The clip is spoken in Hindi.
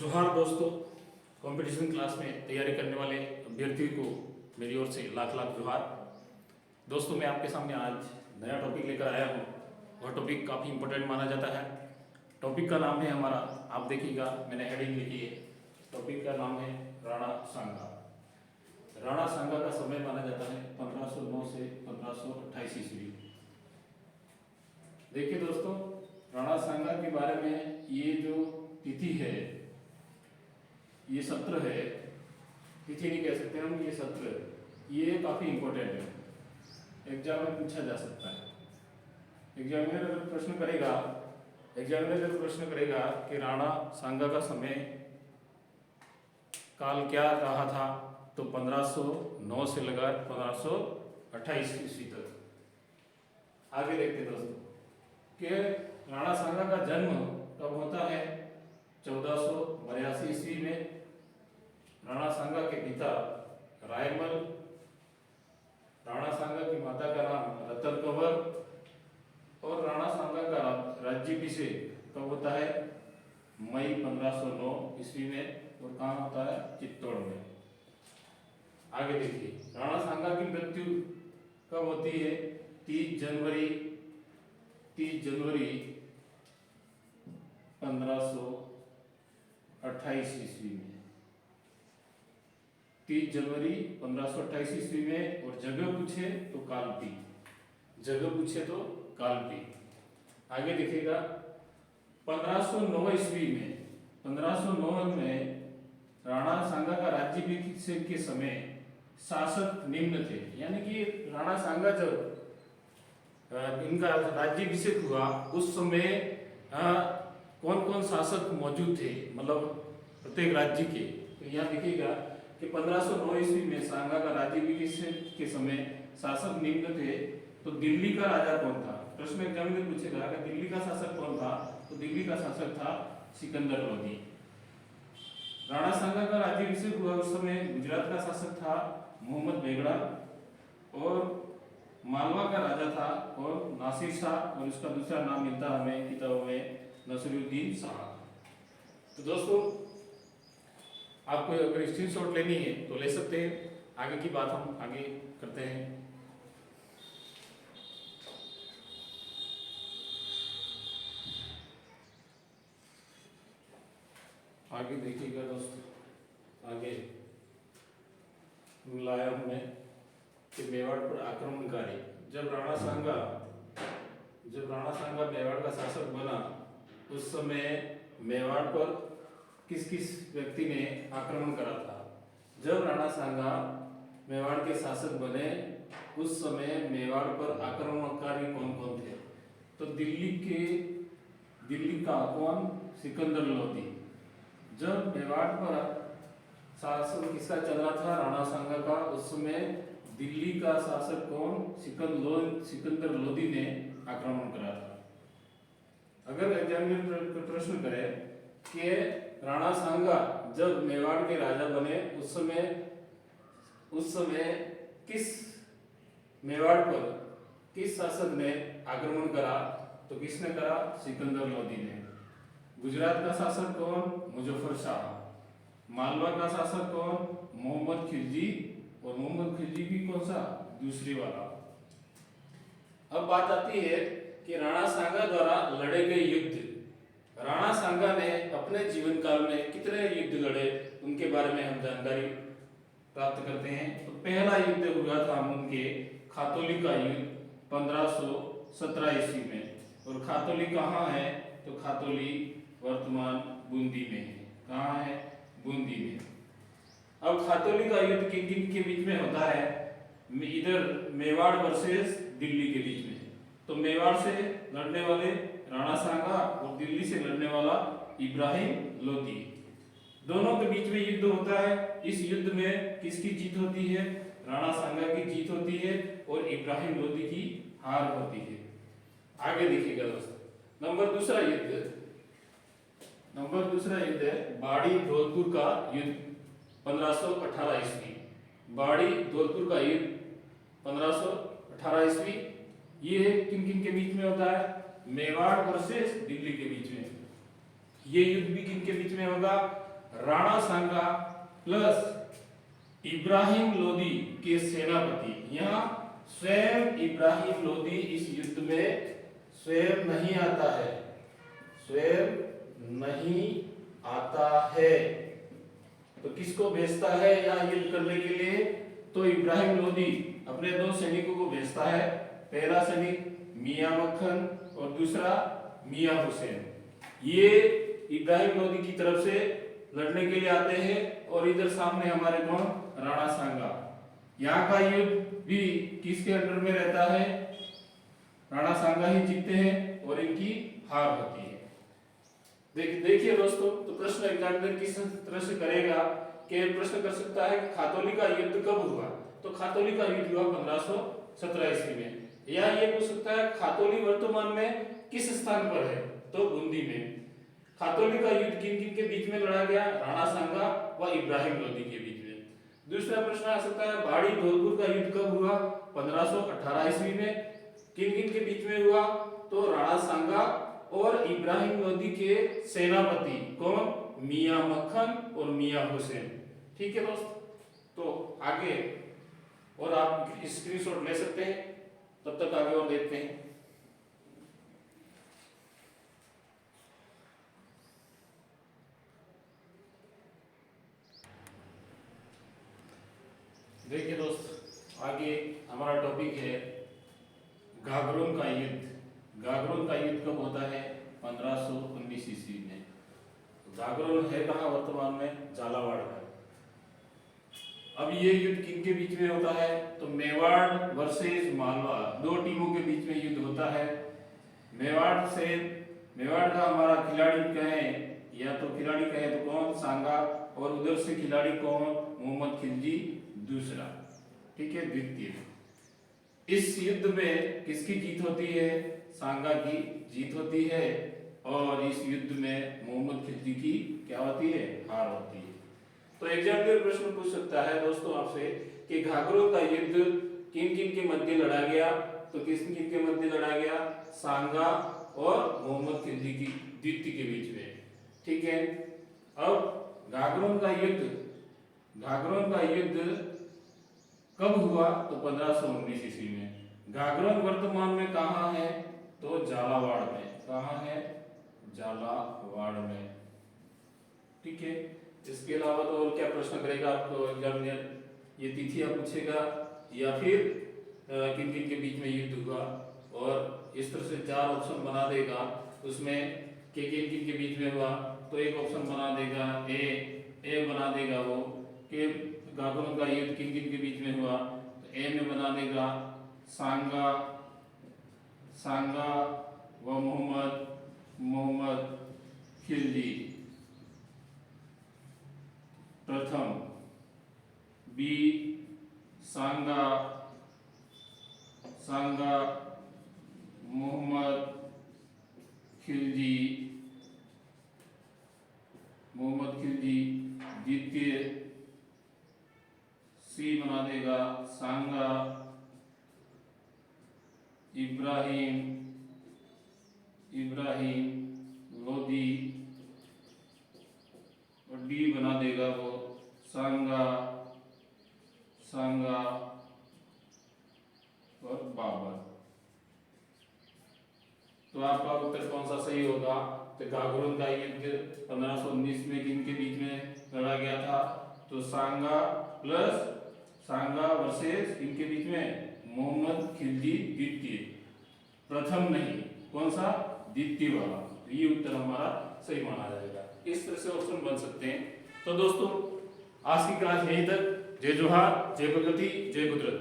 जोहार दोस्तों, कंपटीशन क्लास में तैयारी करने वाले अभ्यर्थियों को मेरी ओर से लाख लाख जोहार। दोस्तों, मैं आपके सामने आज नया टॉपिक लेकर आया हूँ। वह टॉपिक काफ़ी इंपॉर्टेंट माना जाता है। टॉपिक का नाम है हमारा, आप देखिएगा मैंने हेडिंग लिखी है। टॉपिक का नाम है राणा सांगा। राणा सांगा का समय माना जाता है 1509 से 1528 ईस्वी। देखिए दोस्तों, राणा सांगा के बारे में ये जो तिथि है, ये सत्र है, तिथि नहीं कह सकते हम, ये सत्र, ये काफ़ी इंपॉर्टेंट है। एग्जाम में पूछा जा सकता है। एग्जामिनर प्रश्न करेगा कि राणा सांगा का समय काल क्या रहा था, तो 1509 से लगा 1528 ईस्वी तक। आगे देखते दोस्तों कि राणा सांगा का जन्म कब होता है, 1482 ईस्वी में। राणा सांगा के पिता रायमल, राणा सांगा की माता का नाम रतन कंवर, और राणा सांगा का राज्याभिषेक कब होता है, मई 1509 ईस्वी में, और कहाँ होता है, चित्तौड़ में। आगे देखिए, राणा सांगा की मृत्यु कब होती है, 30 जनवरी 1528 ईस्वी में। 30 जनवरी 1528 ईस्वी में। और जगह पूछे तो कालपी। आगे देखिएगा, 1509 ईस्वी में, 1509 में राणा सांगा का राज्याभिषेक के समय शासक निम्न थे। यानी कि राणा सांगा जब इनका राज्याभिषेक हुआ उस समय कौन कौन शासक मौजूद थे, मतलब प्रत्येक राज्य के। तो यहाँ देखिएगा कि 1509 ईस्वी में सांगा का राज्याभिषेक के समय शासक निम्न थे। तो दिल्ली का राजा कौन था, प्रश्न एग्जाम में पूछेगा कि दिल्ली का शासक कौन था, तो दिल्ली का शासक था सिकंदर लोदी। राणा सांगा का राज्याभिषेक हुआ उस समय गुजरात का शासक था मोहम्मद बेगड़ा, और मालवा का राजा था और नासिर शाह, और उसका दूसरा नाम मिलता है हमें किताबों में, नसीरुद्दीन शाह। तो दोस्तों, आपको अगर स्क्रीनशॉट लेनी है तो ले सकते हैं। आगे की बात हम आगे करते हैं। आगे देखिएगा दोस्तों, आगे लाया हूं मैं कि मेवाड़ पर आक्रमणकारी। जब राणा सांगा मेवाड़ का शासक बना उस समय मेवाड़ पर किस किस व्यक्ति ने आक्रमण करा था। जब राणा सांगा मेवाड़ के शासक बने उस समय मेवाड़ पर आक्रमणकारी कौन कौन थे, तो दिल्ली का कौन, सिकंदर लोदी। जब मेवाड़ पर शासन किसका चल रहा था, राणा सांगा का, उस समय दिल्ली का शासक कौन, सिकंदर लोदी ने आक्रमण करा था। अगर एग्जामिनर प्रश्न करे कि राणा सांगा जब मेवाड़ के राजा बने उस समय किस मेवाड़ पर किस शासक ने आक्रमण करा, तो किसने करा, सिकंदर लोदी ने। गुजरात का शासक कौन, मुजफ्फर शाह। मालवा का शासक कौन, मोहम्मद खिलजी, और मोहम्मद खिलजी भी कौन सा, दूसरी वाला। अब बात आती है कि राणा सांगा द्वारा लड़े गए युद्ध। राणा सांगा ने अपने जीवन काल में कितने युद्ध लड़े, उनके बारे में हम जानकारी प्राप्त करते हैं। तो पहला युद्ध हुआ था उनके खातौली का युद्ध 1517 ईस्वी में। और खातौली कहाँ है, तो खातौली वर्तमान बूंदी में है। कहाँ है, बूंदी में। अब खातौली का युद्ध किन किन के बीच में होता है, इधर मेवाड़ वर्सेस दिल्ली के बीच में। तो मेवाड़ से लड़ने वाले राणा सांगा और दिल्ली से लड़ने वाला इब्राहिम लोदी, दोनों के बीच में युद्ध होता है। इस युद्ध में किसकी जीत होती है, राणा सांगा की जीत होती है और इब्राहिम लोदी की हार होती है। आगे देखिएगा दोस्तों, नंबर दूसरा युद्ध है बाड़ी धौलपुर का युद्ध 1518 ईस्वी। बाड़ी धौलपुर का युद्ध 1518 ईस्वी। ये किन किन के बीच में होता है, मेवाड़ वर्सेस दिल्ली के बीच में। ये युद्ध भी किन के बीच में होगा, राणा सांगा प्लस इब्राहिम लोदी के सेनापति। यहाँ स्वयं इब्राहिम लोदी इस युद्ध में स्वयं नहीं आता है, स्वयं नहीं आता है, तो किसको भेजता है यहाँ युद्ध करने के लिए? तो इब्राहिम लोदी अपने 2 सैनिकों को भेजता है। पहला सैनिक मियां मक्खन और दूसरा मियां हुसैन। ये इब्राहिम लोदी की तरफ से लड़ने के लिए आते हैं और इधर सामने हमारे कौन? राणा सांगा। यहाँ का युद्ध भी किसके अंडर में रहता है? राणा सांगा ही जीतते हैं और इनकी हार होती है। देखिए दोस्तों, तो प्रश्न एग्जामिनर किस तरह से करेगा कि प्रश्न कर सकता है खातौली का युद्ध कब हुआ? तो खातौली का युद्ध हुआ 1517 ईस्वी में। या ये पूछ सकता है खातौली वर्तमान में किस स्थान पर है? तो बूंदी में। खातौली का युद्ध किन किन के बीच में लड़ा गया? राणा सांगा व इब्राहिम लोदी के बीच में। दूसरा प्रश्न आ सकता है बाड़ी धौलपुर का युद्ध कब हुआ? 1518 ईस्वी में। किन किन के बीच में हुआ? तो राणा सांगा और इब्राहिम लोदी के सेनापति कौन? मियां मक्खन और मियां हुसैन। ठीक है दोस्त, तो आगे और आप स्क्रीनशॉट ले सकते हैं, तब तक आगे और देखते हैं। देखिए दोस्त, आगे हमारा टॉपिक है गागरोन का युद्ध। गागरोन का युद्ध कब होता है? 1519 ईस्वी में। गागरोन है कहाँ वर्तमान में? झालावाड़ में। अब ये युद्ध किन के बीच में होता है? तो मेवाड़ वर्सेस मालवा, 2 टीमों के बीच में युद्ध होता है। मेवाड़ का हमारा खिलाड़ी कहें या तो खिलाड़ी कहें तो कौन? सांगा, और उधर से खिलाड़ी कौन? मोहम्मद खिलजी दूसरा। ठीक है, द्वितीय। इस युद्ध में किसकी जीत होती है? सांगा की जीत होती है, और इस युद्ध में मोहम्मद खिलजी की क्या होती है? हार होती है। तो एग्जामिनर प्रश्न पूछ सकता है दोस्तों आपसे कि गागरोन का युद्ध किन किन के मध्य लड़ा गया? तो किस किन के मध्य लड़ा गया? सांगा और मोहम्मद खिलजी की द्वितीय के बीच में। ठीक है, अब गागरोन का युद्ध कब हुआ? तो 1519 ईस्वी में। गागरोन वर्तमान में कहाँ है? तो झालावाड़ में। कहाँ है? झालावाड़ में। ठीक है, इसके अलावा तो और क्या प्रश्न करेगा आपको एग्जामिनर? ये तिथि आप पूछेगा या फिर किन किन के बीच में युद्ध हुआ, और इस तरह से 4 ऑप्शन बना देगा, उसमें किन किन के बीच में हुआ। तो एक ऑप्शन बना देगा ए बना देगा वो कि गागरोन का युद्ध किन किन के बीच में हुआ। तो ए में बना देगा सांगा व मोहम्मद खिलजी प्रथम। बी सांगा मोहम्मद खिलजी द्वितीय। सी बना देगा सांगा इब्राहिम लोदी, और डी बना देगा वो सांगा और बाबर। तो आपका उत्तर कौन सा सही होगा? तो गागरोन का युद्ध 1519 में किन के बीच में लड़ा गया था? तो सांगा वर्सेस इनके बीच में मोहम्मद खिलजी द्वितीय। प्रथम नहीं, कौन सा? द्वितीय वाला। तो ये उत्तर हमारा सही माना जाएगा। इस तरह से ऑप्शन बन सकते हैं। तो दोस्तों, आज की क्लास यहीं तक। जय जोहार, जय प्रगति, जय कुदरत।